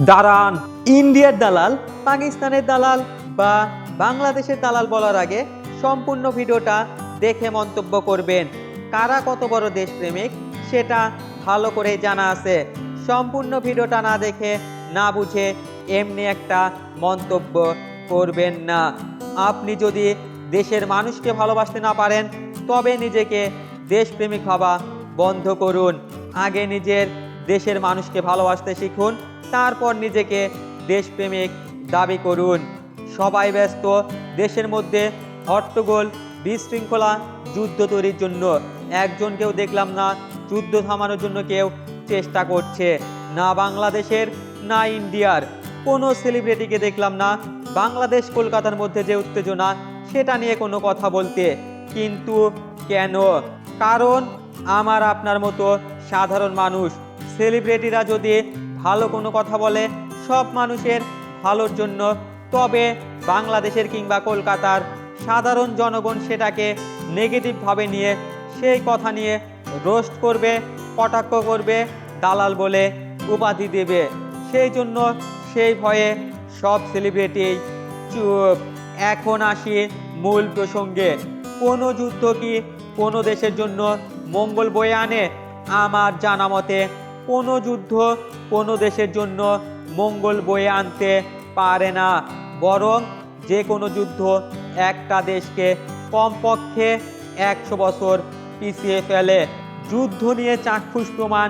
দাঁড়ান, ইন্ডিয়ার দালাল, পাকিস্তানের দালাল বা বাংলাদেশের দালাল বলার আগে সম্পূর্ণ ভিডিওটা দেখে মন্তব্য করবেন। কারা কত বড় দেশপ্রেমিক সেটা ভালো করে জানা আছে। সম্পূর্ণ ভিডিওটা না দেখে না বুঝে এমনি একটা মন্তব্য করবেন না। আপনি যদি দেশের মানুষকে ভালোবাসতে না পারেন তবে নিজেকে দেশপ্রেমিক ভাবা বন্ধ করুন। আগে নিজের দেশের মানুষকে ভালোবাসতে শিখুন, তারপর নিজেকে দেশপ্রেমিক দাবি করুন। সবাই ব্যস্ত দেশের মধ্যে হট্টগোল, বিশৃঙ্খলা, যুদ্ধ তৈরির জন্য। একজনকেও দেখলাম না যুদ্ধ থামানোর জন্য কেউ চেষ্টা করছে। না বাংলাদেশের না ইন্ডিয়ার কোনো সেলিব্রিটিকে দেখলাম না বাংলাদেশ কলকাতার মধ্যে যে উত্তেজনা সেটা নিয়ে কোনো কথা বলতে। কিন্তু কেন? কারণ আমার আপনার মতো সাধারণ মানুষ, সেলিব্রিটিরা যদি ভালো কোনো কথা বলে সব মানুষের ভালোর জন্য, তবে বাংলাদেশের কিংবা কলকাতার সাধারণ জনগণ সেটাকে নেগেটিভভাবে নিয়ে সেই কথা নিয়ে রোস্ট করবে, কটাক্ষ করবে, দালাল বলে উপাধি দেবে। সেই জন্য সেই ভয়ে সব সেলিব্রিটি চুপ। এখন আসি মূল প্রসঙ্গে। কোনো যুদ্ধ কি কোনো দেশের জন্য মঙ্গল বয়ে আনে? আমার জানা মতে কোনো যুদ্ধ কোনো দেশের জন্য মঙ্গল বয়ে আনতে পারে না, বরং যে কোনো যুদ্ধ একটা দেশকে কমপক্ষে 100 বছর পিছিয়ে ফেলে। যুদ্ধ নিয়ে চাক্ষুষ প্রমাণ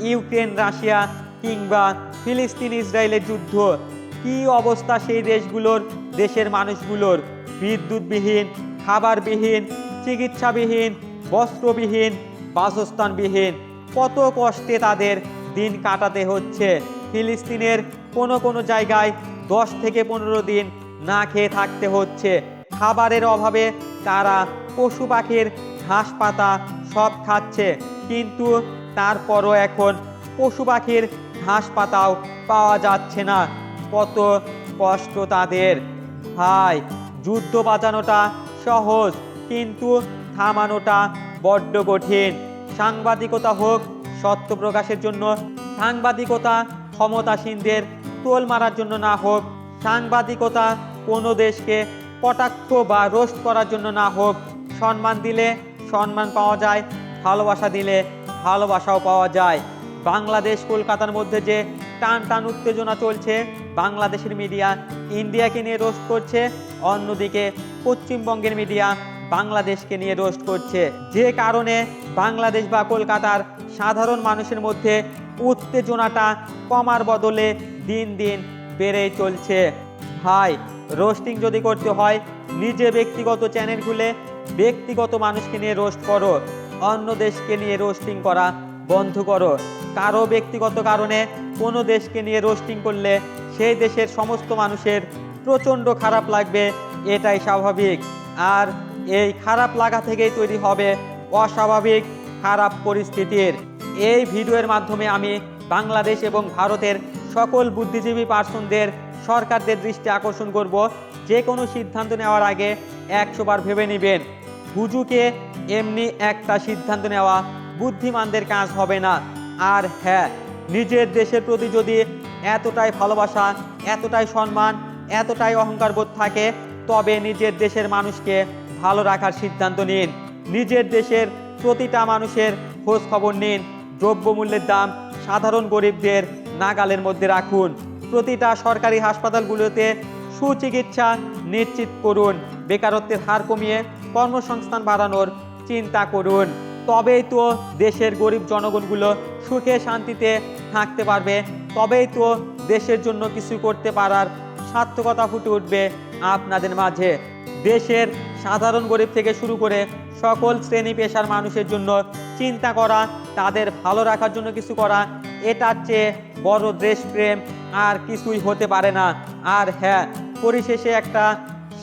ইউক্রেন রাশিয়া কিংবা ফিলিস্তিন ইসরায়েলের যুদ্ধ। কি অবস্থা সেই দেশগুলোর, দেশের মানুষগুলোর! বিদ্যুৎবিহীন, খাবারবিহীন, চিকিৎসাবিহীন, বস্ত্রবিহীন, বাসস্থানবিহীন, কত কষ্টে তাদের দিন কাটাতে হচ্ছে। ফিলিস্তিনের কোনো জায়গায় 10 থেকে 15 দিন না খেয়ে থাকতে হচ্ছে। খাবারের অভাবে তারা পশু পাখির ঘাস পাতা সব খাচ্ছে, কিন্তু তারপরও এখন পশু পাখির ঘাস পাতাও পাওয়া যাচ্ছে না। কত কষ্ট তাদের! ভাই, যুদ্ধ বাঁচানোটা সহজ, কিন্তু থামানোটা বড্ড কঠিন। সাংবাদিকতা হোক সত্য প্রকাশের জন্য, সাংবাদিকতা ক্ষমতাসীনদের তোল মারার জন্য না হোক, সাংবাদিকতা কোনো দেশকে কটাক্ষ বা রোস্ট করার জন্য না হোক। সম্মান দিলে সম্মান পাওয়া যায়, ভালোবাসা দিলে ভালোবাসাও পাওয়া যায়। বাংলাদেশ কলকাতার মধ্যে যে টান টান উত্তেজনা চলছে, বাংলাদেশের মিডিয়া ইন্ডিয়াকে নিয়ে রোস্ট করছে, অন্যদিকে পশ্চিমবঙ্গের মিডিয়া বাংলাদেশকে নিয়ে রোস্ট করছে। যে কারণে বাংলাদেশ বা কলকাতার সাধারণ মানুষের মধ্যে উত্তেজনাটা কমার বদলে দিন দিন বেড়েই চলছে। ভাই, রোস্টিং যদি করতে হয় নিজে ব্যক্তিগত চ্যানেল খুলে ব্যক্তিগত মানুষকে নিয়ে রোস্ট করো, অন্য দেশকে নিয়ে রোস্টিং করা বন্ধ করো। কারো ব্যক্তিগত কারণে কোনো দেশকে নিয়ে রোস্টিং করলে সেই দেশের সমস্ত মানুষের প্রচণ্ড খারাপ লাগবে, এটাই স্বাভাবিক। আর এই খারাপ লাগা থেকেই তৈরি হবে অস্বাভাবিক খারাপ পরিস্থিতির। এই ভিডিওর মাধ্যমে আমি বাংলাদেশ এবং ভারতের সকল বুদ্ধিজীবী পার্সনদের, সরকারদের দৃষ্টি আকর্ষণ করব, যে কোনো সিদ্ধান্ত নেওয়ার আগে 100 বার ভেবে নেবেন। হুজুকে এমনি একটা সিদ্ধান্ত নেওয়া বুদ্ধিমানদের কাজ হবে না। আর হ্যাঁ, নিজের দেশের প্রতি যদি এতটাই ভালোবাসা, এতটাই সম্মান, এতটাই অহংকার বোধ থাকে, তবে নিজের দেশের মানুষকে ভালো রাখার সিদ্ধান্ত নিন। নিজের দেশের প্রতিটা মানুষের খোঁজ খবর নিন। দ্রব্যমূল্যের দাম সাধারণ গরিবদের নাগালের মধ্যে রাখুন। প্রতিটা সরকারি হাসপাতালগুলোতে সুচিকিৎসা নিশ্চিত করুন। বেকারত্বের হার কমিয়ে কর্মসংস্থান বাড়ানোর চিন্তা করুন। তবেই তো দেশের গরিব জনগণগুলো সুখে শান্তিতে থাকতে পারবে। তবেই তো দেশের জন্য কিছু করতে পারার সার্থকতা ফুটে উঠবে আপনাদের মাঝে। দেশের সাধারণ গরিব থেকে শুরু করে সকল শ্রেণী পেশার মানুষের জন্য চিন্তা করা, তাদের ভালো রাখার জন্য কিছু করা, এটার চেয়ে বড় দেশপ্রেম আর কিছুই হতে পারে না। আর হ্যাঁ, পরিশেষে একটা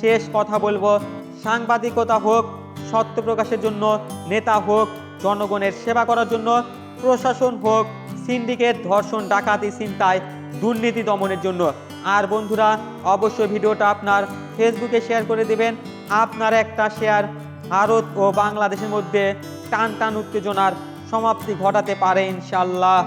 শেষ কথা বলবো, সাংবাদিকতা হোক সত্য প্রকাশের জন্য, নেতা হোক জনগণের সেবা করার জন্য, প্রশাসন হোক সিন্ডিকেট, ধর্ষণ, ডাকাতি, ছিনতাই, দুর্নীতি দমনের জন্য। আর বন্ধুরা, অবশ্যই ভিডিওটা আপনার ফেসবুকে শেয়ার করে দেবেন। আপনার একটা শেয়ার ভারত ও বাংলাদেশের মধ্যে টান টান উত্তেজনার সমাপ্তি ঘটাতে পারে ইনশাল্লাহ।